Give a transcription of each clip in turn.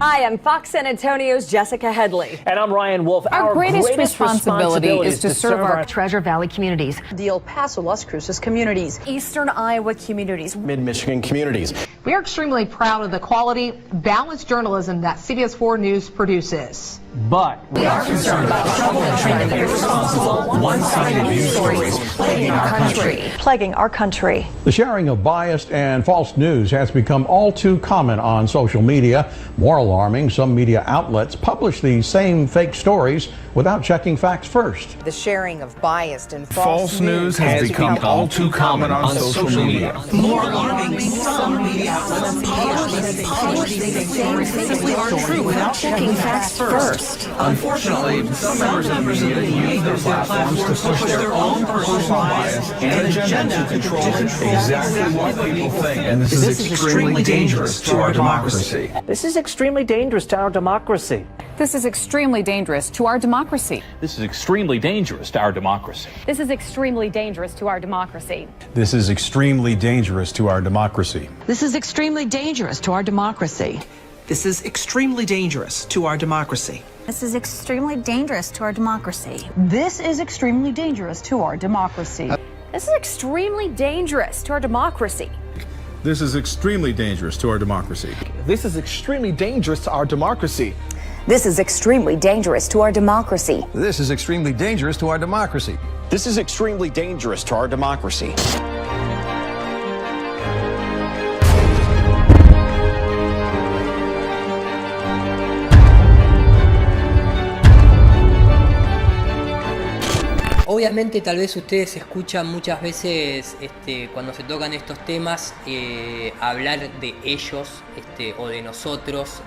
Hi, I'm Fox San Antonio's Jessica Headley. And I'm Ryan Wolf. Our greatest responsibility is to serve our Treasure Valley communities, the El Paso, Las Cruces communities, Eastern Iowa communities, Mid-Michigan communities. We are extremely proud of the quality, balanced journalism that CBS 4 News produces. But we are concerned about the trouble and trend of irresponsible, one-sided news stories plaguing our country. The sharing of biased and false news has become all too common on social media. More alarming, some media outlets publish these same fake stories without checking facts first. The sharing of biased and false news has become all too common on social media. More alarming, some media outlets publish these same simply aren't true without checking facts first. Unfortunately, some members of the media use their platforms to push their own personal bias and agenda to control exactly what people think. And this is extremely dangerous to our democracy. This is extremely dangerous to our democracy. This is extremely dangerous to our democracy. This is extremely dangerous to our democracy. This is extremely dangerous to our democracy. This is extremely dangerous to our democracy. This is extremely dangerous to our democracy. This is extremely dangerous to our democracy. This is extremely dangerous to our democracy. This is extremely dangerous to our democracy. This is extremely dangerous to our democracy. This is extremely dangerous to our democracy. This is extremely dangerous to our democracy. This is extremely dangerous to our democracy. This is extremely dangerous to our democracy. This is extremely dangerous to our democracy. Obviamente tal vez ustedes escuchan muchas veces cuando se tocan estos temas hablar de ellos o de nosotros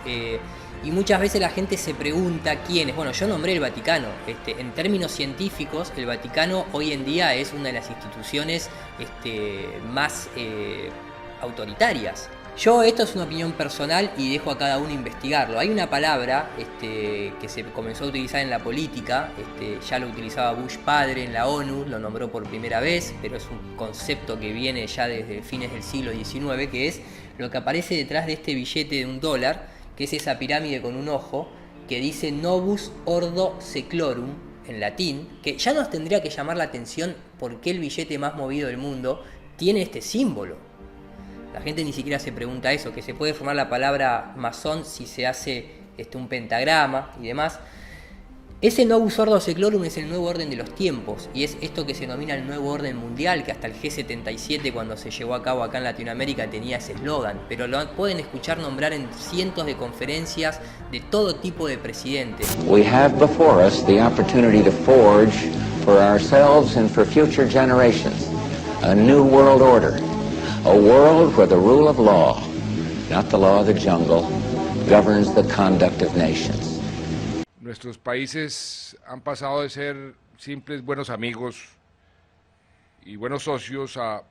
y muchas veces la gente se pregunta quiénes. Bueno, yo nombré el Vaticano. En términos científicos, el Vaticano hoy en día es una de las instituciones más autoritarias. Esto es una opinión personal y dejo a cada uno investigarlo. Hay una palabra que se comenzó a utilizar en la política, ya lo utilizaba Bush padre en la ONU, lo nombró por primera vez, pero es un concepto que viene ya desde fines del siglo XIX, que es lo que aparece detrás de este billete de $1, que es esa pirámide con un ojo, que dice Novus Ordo Seclorum, en latín, que ya nos tendría que llamar la atención por qué el billete más movido del mundo tiene este símbolo. La gente ni siquiera se pregunta eso, que se puede formar la palabra masón si se hace un pentagrama y demás. Ese Novus Ordo Seclorum es el nuevo orden de los tiempos y es esto que se denomina el nuevo orden mundial, que hasta el G77 cuando se llevó a cabo acá en Latinoamérica tenía ese eslogan, pero lo pueden escuchar nombrar en cientos de conferencias de todo tipo de presidentes. We have before us the opportunity to forge for ourselves and for future generations a new world order. A world where the rule of law, not the law of the jungle, governs the conduct of nations. Nuestros países han pasado de ser simples buenos amigos y buenos socios a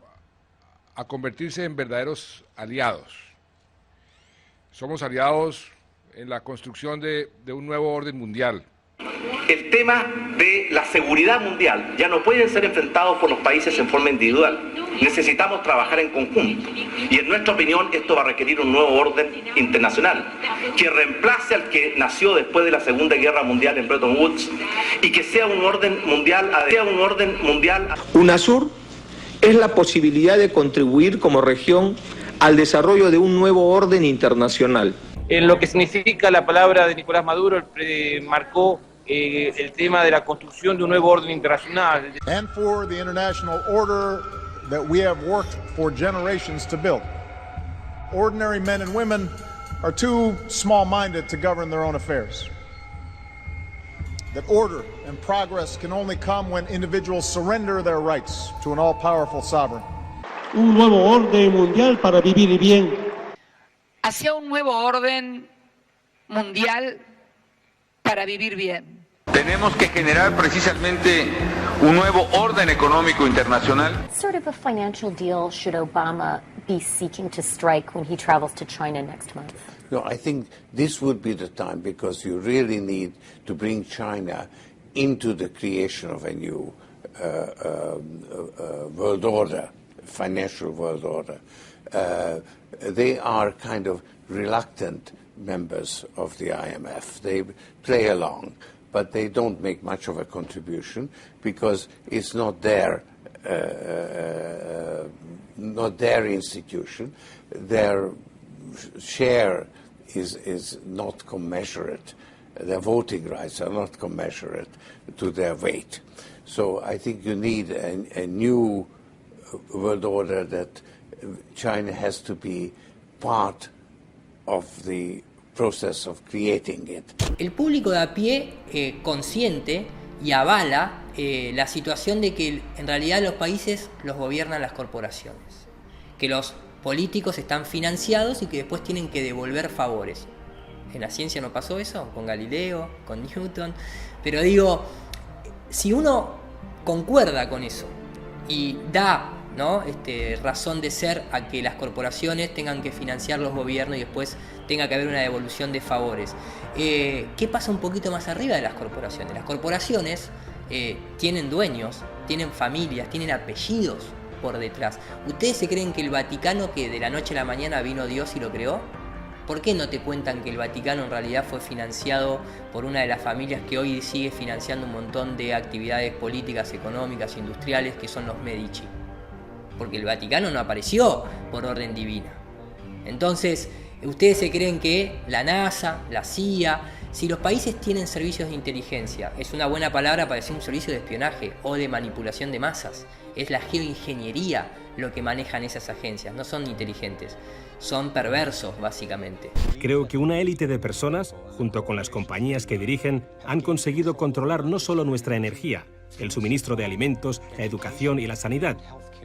convertirse en verdaderos aliados. Somos aliados en la construcción de un nuevo orden mundial. El tema de la seguridad mundial ya no puede ser enfrentado por los países en forma individual. Necesitamos trabajar en conjunto y en nuestra opinión esto va a requerir un nuevo orden internacional que reemplace al que nació después de la Segunda Guerra Mundial en Bretton Woods y que sea un orden mundial. UNASUR es la posibilidad de contribuir como región al desarrollo de un nuevo orden internacional. En lo que significa la palabra de Nicolás Maduro, marcó el tema de la construcción de un nuevo orden internacional. And for the international order that we have worked for generations to build. Ordinary men and women are too small-minded to govern their own affairs. That order and progress can only come when individuals surrender their rights to an all-powerful sovereign. Un nuevo orden mundial para vivir bien. Hacia un nuevo orden mundial para vivir bien. Tenemos que generar precisamente un nuevo orden económico internacional. What sort of a financial deal should Obama be seeking to strike when he travels to China next month? No, I think this would be the time because you really need to bring China into the creation of a new world order, financial world order. They are kind of reluctant members of the IMF. They play along, but they don't make much of a contribution because it's not their institution. Their share is not commensurate. Their voting rights are not commensurate to their weight. So I think you need a new world order that China has to be part of the process of creating it. El público de a pie consciente y avala la situación de que en realidad los países los gobiernan las corporaciones, que los políticos están financiados y que después tienen que devolver favores. En la ciencia no pasó eso, con Galileo, con Newton, pero digo, si uno concuerda con eso y da, ¿no?, razón de ser a que las corporaciones tengan que financiar los gobiernos y después tenga que haber una devolución de favores, ¿qué pasa un poquito más arriba de las corporaciones? Las corporaciones tienen dueños, tienen familias, tienen apellidos por detrás. ¿Ustedes se creen que el Vaticano, que de la noche a la mañana vino Dios y lo creó? ¿Por qué no te cuentan que el Vaticano en realidad fue financiado por una de las familias que hoy sigue financiando un montón de actividades políticas, económicas, industriales, que son los Medici? Porque el Vaticano no apareció por orden divina. Entonces, ¿ustedes se creen que la NASA, la CIA, si los países tienen servicios de inteligencia, es una buena palabra para decir un servicio de espionaje o de manipulación de masas? Es la geoingeniería lo que manejan esas agencias, no son inteligentes, son perversos básicamente. Creo que una élite de personas, junto con las compañías que dirigen, han conseguido controlar no solo nuestra energía, el suministro de alimentos, la educación y la sanidad,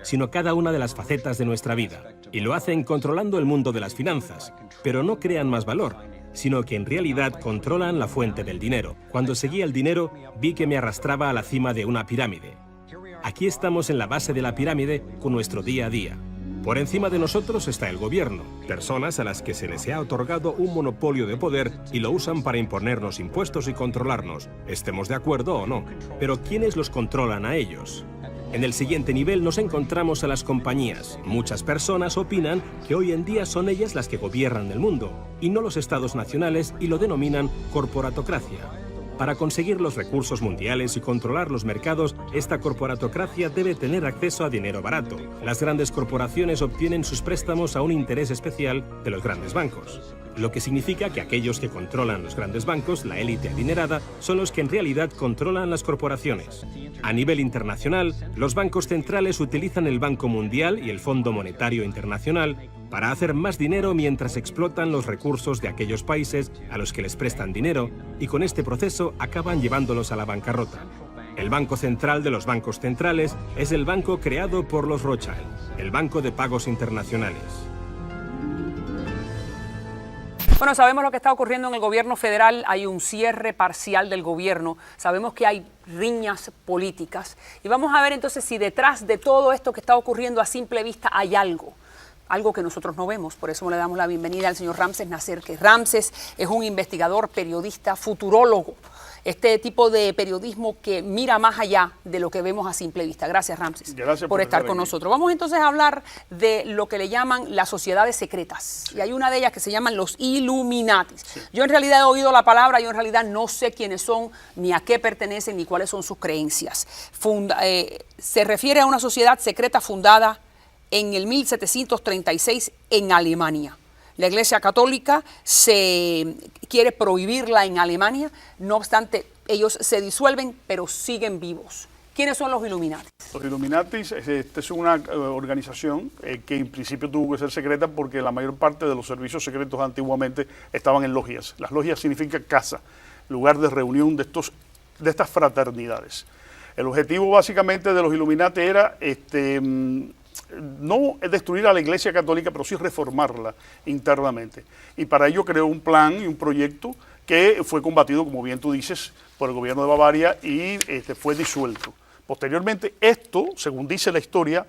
sino cada una de las facetas de nuestra vida. Y lo hacen controlando el mundo de las finanzas, pero no crean más valor, sino que en realidad controlan la fuente del dinero. Cuando seguía el dinero, vi que me arrastraba a la cima de una pirámide. Aquí estamos en la base de la pirámide con nuestro día a día. Por encima de nosotros está el gobierno, personas a las que se les ha otorgado un monopolio de poder y lo usan para imponernos impuestos y controlarnos, estemos de acuerdo o no. Pero ¿quiénes los controlan a ellos? En el siguiente nivel nos encontramos a las compañías. Muchas personas opinan que hoy en día son ellas las que gobiernan el mundo, y no los estados nacionales, y lo denominan corporatocracia. Para conseguir los recursos mundiales y controlar los mercados, esta corporatocracia debe tener acceso a dinero barato. Las grandes corporaciones obtienen sus préstamos a un interés especial de los grandes bancos, lo que significa que aquellos que controlan los grandes bancos, la élite adinerada, son los que en realidad controlan las corporaciones. A nivel internacional, los bancos centrales utilizan el Banco Mundial y el Fondo Monetario Internacional para hacer más dinero mientras explotan los recursos de aquellos países a los que les prestan dinero, y con este proceso acaban llevándolos a la bancarrota. El Banco Central de los bancos centrales es el banco creado por los Rothschild, el Banco de Pagos Internacionales. Bueno, sabemos lo que está ocurriendo en el gobierno federal, hay un cierre parcial del gobierno, sabemos que hay riñas políticas y vamos a ver entonces si detrás de todo esto que está ocurriendo a simple vista hay algo que nosotros no vemos. Por eso le damos la bienvenida al señor Ramses Nasser, que Ramses es un investigador, periodista, futurólogo. Este tipo de periodismo que mira más allá de lo que vemos a simple vista. Gracias, Ramses, por estar con nosotros. Vamos entonces a hablar de lo que le llaman las sociedades secretas. Y hay una de ellas que se llaman los Illuminatis. Sí. Yo en realidad he oído la palabra, yo en realidad no sé quiénes son, ni a qué pertenecen, ni cuáles son sus creencias. Se refiere a una sociedad secreta fundada en el 1736 en Alemania. La Iglesia Católica se quiere prohibirla en Alemania, no obstante, ellos se disuelven, pero siguen vivos. ¿Quiénes son los Illuminati? Los Illuminati es una organización que en principio tuvo que ser secreta porque la mayor parte de los servicios secretos antiguamente estaban en logias. Las logias significan casa, lugar de reunión de estas fraternidades. El objetivo básicamente de los Illuminati era no destruir a la Iglesia Católica, pero sí reformarla internamente. Y para ello creó un plan y un proyecto que fue combatido, como bien tú dices, por el gobierno de Bavaria y fue disuelto. Posteriormente, esto, según dice la historia,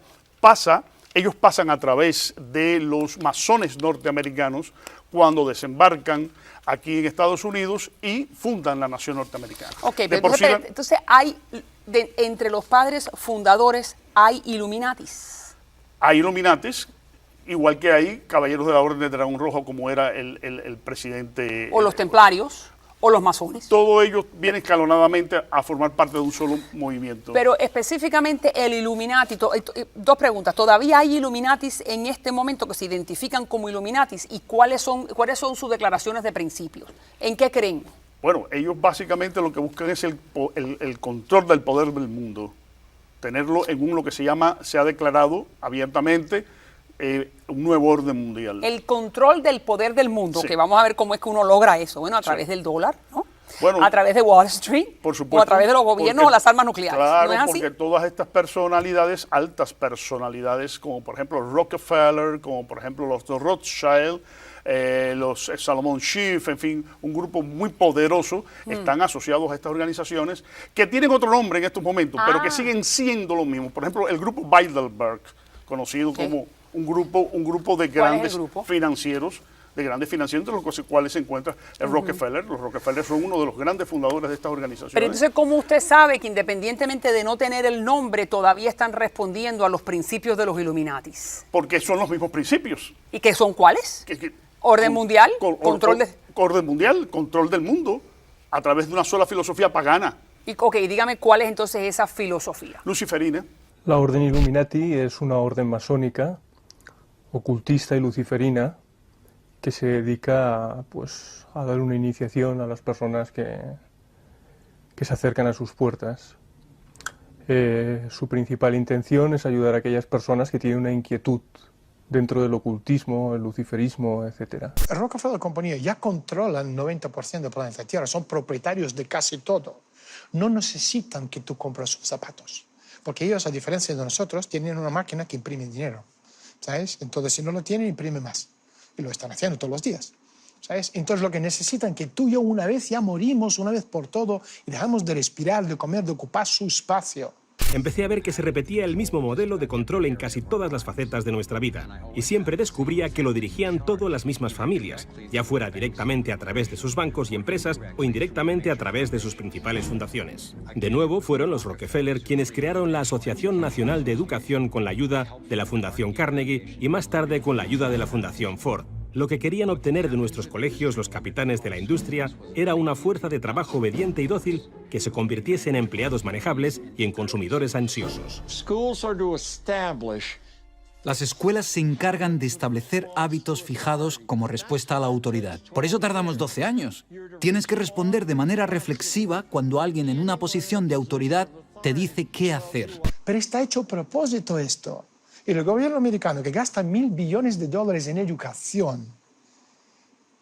ellos pasan a través de los masones norteamericanos cuando desembarcan aquí en Estados Unidos y fundan la nación norteamericana. Ok, pero entonces entre los padres fundadores hay Illuminatis. Hay Illuminatis igual que hay caballeros de la Orden del Dragón Rojo, como era el presidente. O los templarios, o los masones. Todos ellos vienen escalonadamente a formar parte de un solo movimiento. Pero específicamente el Illuminati, dos preguntas. ¿Todavía hay Illuminatis en este momento que se identifican como Illuminatis? ¿Y cuáles son sus declaraciones de principios? ¿En qué creen? Bueno, ellos básicamente lo que buscan es el control del poder del mundo. Tenerlo en lo que se ha declarado abiertamente, un nuevo orden mundial. El control del poder del mundo, Sí. que vamos a ver cómo es que uno logra eso. Bueno, a través del dólar, ¿no? Bueno, a través de Wall Street, por supuesto, o a través de los gobiernos o las armas nucleares. Claro, ¿no es así? porque todas estas personalidades, altas personalidades, como por ejemplo Rockefeller, como por ejemplo los de Rothschild, los Salomon Schiff, en fin, un grupo muy poderoso, están asociados a estas organizaciones que tienen otro nombre en estos momentos, pero que siguen siendo lo mismo. Por ejemplo, el grupo Bilderberg, conocido como un grupo de grandes financieros, entre los cuales se encuentra el Rockefeller. Los Rockefeller son uno de los grandes fundadores de estas organizaciones. Pero entonces, ¿cómo usted sabe que independientemente de no tener el nombre, todavía están respondiendo a los principios de los Illuminatis? Porque son los mismos principios. ¿Y qué son cuáles? ¿Orden mundial? Orden mundial, control del mundo, a través de una sola filosofía pagana. Y, dígame cuál es entonces esa filosofía. Luciferina. La orden Illuminati es una orden masónica, ocultista y luciferina, que se dedica a dar una iniciación a las personas que se acercan a sus puertas. Su principal intención es ayudar a aquellas personas que tienen una inquietud dentro del ocultismo, el luciferismo, etc. Rockefeller y compañía ya controlan el 90% del planeta Tierra, son propietarios de casi todo. No necesitan que tú compres sus zapatos, porque ellos, a diferencia de nosotros, tienen una máquina que imprime dinero, ¿sabes? Entonces, si no lo tienen, imprime más. Y lo están haciendo todos los días, ¿sabes? Entonces, lo que necesitan que tú y yo una vez ya morimos, una vez por todo, y dejamos de respirar, de comer, de ocupar su espacio. Empecé a ver que se repetía el mismo modelo de control en casi todas las facetas de nuestra vida, y siempre descubría que lo dirigían todas las mismas familias, ya fuera directamente a través de sus bancos y empresas o indirectamente a través de sus principales fundaciones. De nuevo fueron los Rockefeller quienes crearon la Asociación Nacional de Educación con la ayuda de la Fundación Carnegie y más tarde con la ayuda de la Fundación Ford. Lo que querían obtener de nuestros colegios los capitanes de la industria era una fuerza de trabajo obediente y dócil que se convirtiese en empleados manejables y en consumidores ansiosos. Las escuelas se encargan de establecer hábitos fijados como respuesta a la autoridad. Por eso tardamos 12 años. Tienes que responder de manera reflexiva cuando alguien en una posición de autoridad te dice qué hacer. Pero está hecho a propósito esto. Y el gobierno americano, que gasta $1.000 billones en educación,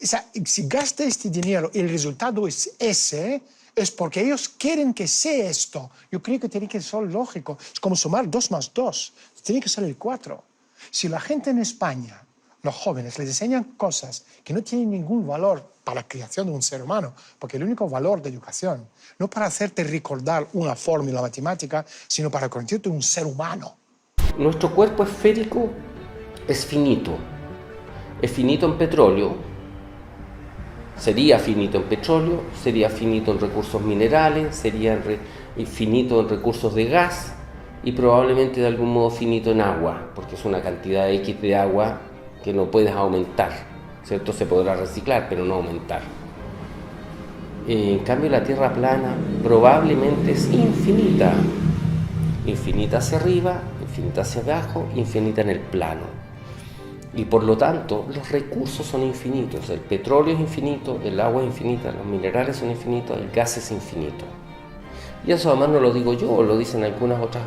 si gasta este dinero y el resultado es ese, es porque ellos quieren que sea esto. Yo creo que tiene que ser lógico. Es como sumar 2 más 2. Tiene que salir 4. Si la gente en España, los jóvenes, les enseñan cosas que no tienen ningún valor para la creación de un ser humano, porque el único valor de educación, no para hacerte recordar una fórmula matemática, sino para convertirte en un ser humano. Nuestro cuerpo esférico es finito en petróleo, sería finito en petróleo, sería finito en recursos minerales, sería finito en recursos de gas y probablemente de algún modo finito en agua, porque es una cantidad X de agua que no puedes aumentar, ¿cierto? Se podrá reciclar, pero no aumentar. En cambio, la Tierra plana probablemente es infinita, infinita hacia arriba, infinita hacia abajo, infinita en el plano. Y por lo tanto, los recursos son infinitos. El petróleo es infinito, el agua es infinita, los minerales son infinitos, el gas es infinito. Y eso además no lo digo yo, lo dicen algunas otras...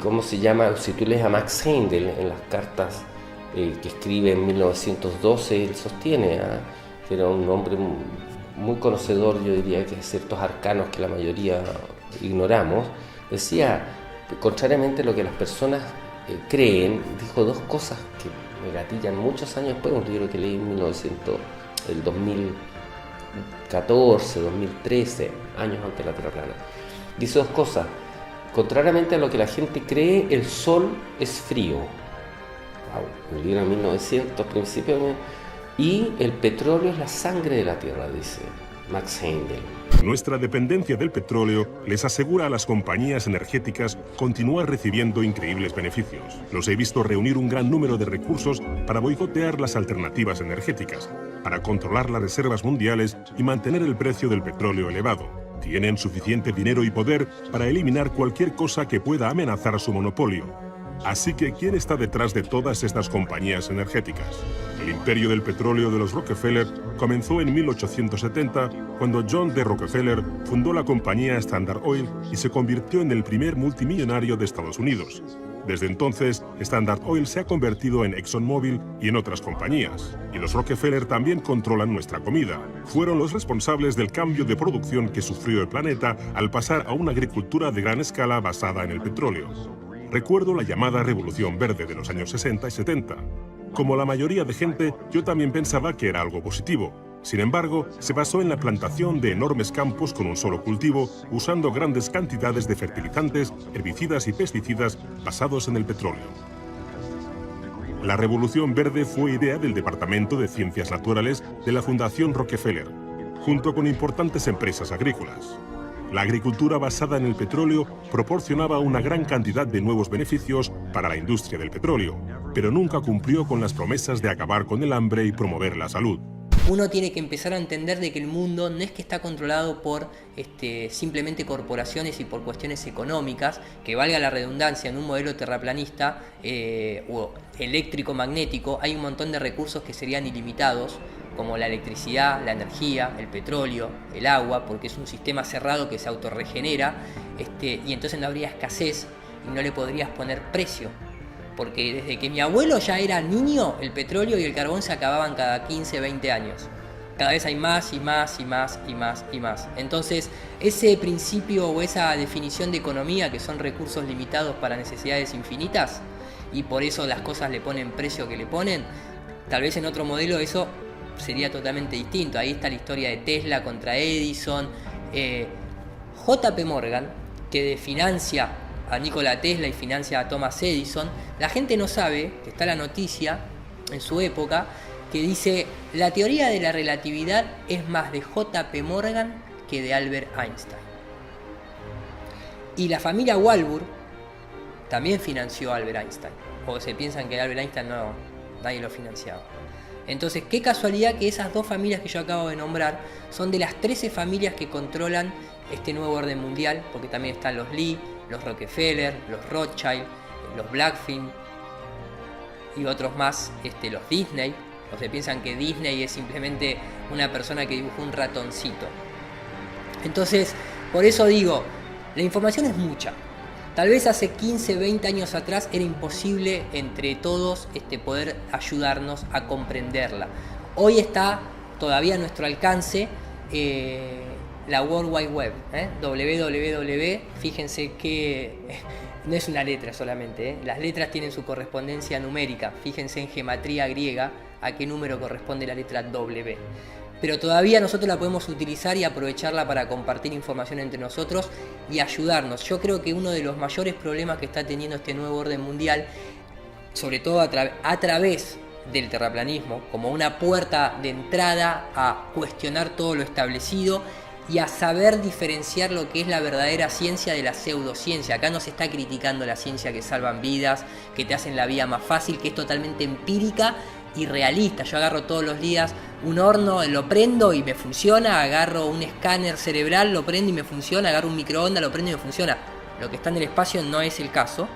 ¿cómo se llama? Si tú lees a Max Heindel en las cartas que escribe en 1912, él sostiene que era un hombre muy conocedor, yo diría, que de ciertos arcanos que la mayoría ignoramos. Decía, contrariamente a lo que las personas creen, dijo 2 cosas que me gatillan muchos años después, un libro que leí en 2014, 2013, años antes de la Tierra plana. Dice 2 cosas. Contrariamente a lo que la gente cree, el Sol es frío. Un libro en 1900, principios. Y el petróleo es la sangre de la Tierra, dice. Max Heindel. Nuestra dependencia del petróleo les asegura a las compañías energéticas continuar recibiendo increíbles beneficios. Los he visto reunir un gran número de recursos para boicotear las alternativas energéticas, para controlar las reservas mundiales y mantener el precio del petróleo elevado. Tienen suficiente dinero y poder para eliminar cualquier cosa que pueda amenazar su monopolio. Así que, ¿quién está detrás de todas estas compañías energéticas? El imperio del petróleo de los Rockefeller comenzó en 1870, cuando John D. Rockefeller fundó la compañía Standard Oil y se convirtió en el primer multimillonario de Estados Unidos. Desde entonces, Standard Oil se ha convertido en ExxonMobil y en otras compañías. Y los Rockefeller también controlan nuestra comida. Fueron los responsables del cambio de producción que sufrió el planeta al pasar a una agricultura de gran escala basada en el petróleo. Recuerdo la llamada Revolución Verde de los años 60 y 70. Como la mayoría de gente, yo también pensaba que era algo positivo. Sin embargo, se basó en la plantación de enormes campos con un solo cultivo, usando grandes cantidades de fertilizantes, herbicidas y pesticidas basados en el petróleo. La Revolución Verde fue idea del Departamento de Ciencias Naturales de la Fundación Rockefeller, junto con importantes empresas agrícolas. La agricultura basada en el petróleo proporcionaba una gran cantidad de nuevos beneficios para la industria del petróleo, pero nunca cumplió con las promesas de acabar con el hambre y promover la salud. Uno tiene que empezar a entender de que el mundo no es que está controlado por simplemente corporaciones y por cuestiones económicas, que valga la redundancia, en un modelo terraplanista o eléctrico-magnético hay un montón de recursos que serían ilimitados, como la electricidad, la energía, el petróleo, el agua, porque es un sistema cerrado que se autorregenera, y entonces no habría escasez y no le podrías poner precio. Porque desde que mi abuelo ya era niño, el petróleo y el carbón se acababan cada 15, 20 años. Cada vez hay más y más y más y más y más. Entonces, ese principio o esa definición de economía, que son recursos limitados para necesidades infinitas, y por eso las cosas le ponen precio que le ponen, tal vez en otro modelo eso sería totalmente distinto. Ahí está la historia de Tesla contra Edison. JP Morgan, que financia a Nikola Tesla y financia a Thomas Edison, la gente no sabe, que está la noticia en su época, que dice: la teoría de la relatividad es más de JP Morgan que de Albert Einstein. Y la familia Warburg también financió a Albert Einstein, o se piensan que Albert Einstein nadie lo financiaba. Entonces, qué casualidad que esas dos familias que yo acabo de nombrar son de las 13 familias que controlan este nuevo orden mundial, porque también están los Lee, los Rockefeller, los Rothschild, los Blackfin y otros más, los Disney. O se piensan que Disney es simplemente una persona que dibujó un ratoncito. Entonces, por eso digo, la información es mucha. Tal vez hace 15, 20 años atrás era imposible entre todos poder ayudarnos a comprenderla. Hoy está todavía a nuestro alcance la World Wide Web, www, fíjense que no es una letra solamente, las letras tienen su correspondencia numérica, fíjense en gematría griega a qué número corresponde la letra W. Pero todavía nosotros la podemos utilizar y aprovecharla para compartir información entre nosotros y ayudarnos. Yo creo que uno de los mayores problemas que está teniendo este nuevo orden mundial, sobre todo a través del terraplanismo, como una puerta de entrada a cuestionar todo lo establecido y a saber diferenciar lo que es la verdadera ciencia de la pseudociencia. Acá no se está criticando la ciencia que salvan vidas, que te hacen la vida más fácil, que es totalmente empírica y realista. Yo agarro todos los días un horno, lo prendo y me funciona, agarro un escáner cerebral, lo prendo y me funciona, agarro un microondas, lo prendo y me funciona. Lo que está en el espacio no es el caso.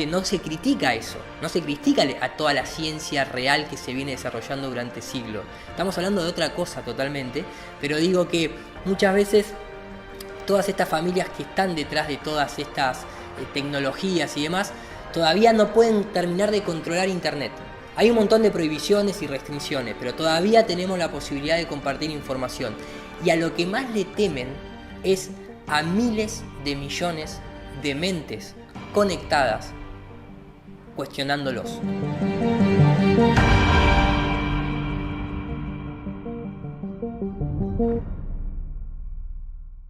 No se critica eso, no se critica a toda la ciencia real que se viene desarrollando durante siglos. Estamos hablando de otra cosa totalmente, pero digo que muchas veces todas estas familias que están detrás de todas estas tecnologías y demás, todavía no pueden terminar de controlar Internet. Hay un montón de prohibiciones y restricciones, pero todavía tenemos la posibilidad de compartir información. Y a lo que más le temen es a miles de millones de mentes conectadas, cuestionándolos.